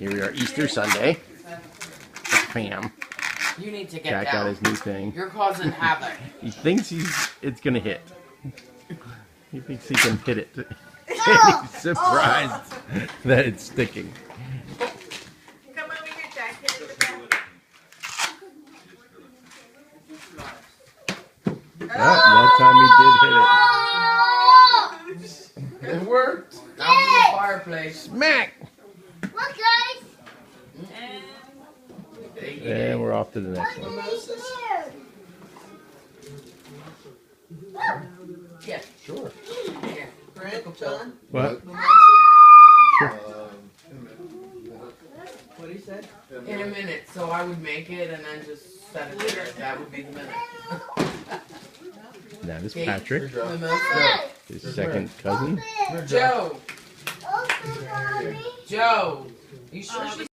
Here we are, Easter Sunday. Bam. You need to get Jack down. got his new thing. You're causing havoc. He thinks it's gonna hit. He thinks he can hit it. And he's surprised that it's sticking. Come over here, Jack. Hit it with that. That time he did hit it. It worked. That was the fireplace. Smack! Look, guys. And we're off to the next one. Yeah, sure. Yeah. Brent, John? What? Sure. What he said? In a minute, so I would make it and then just set it there. That would be the minute. That is Patrick, Mimosa. his second cousin. Joe. Joe. You sure she's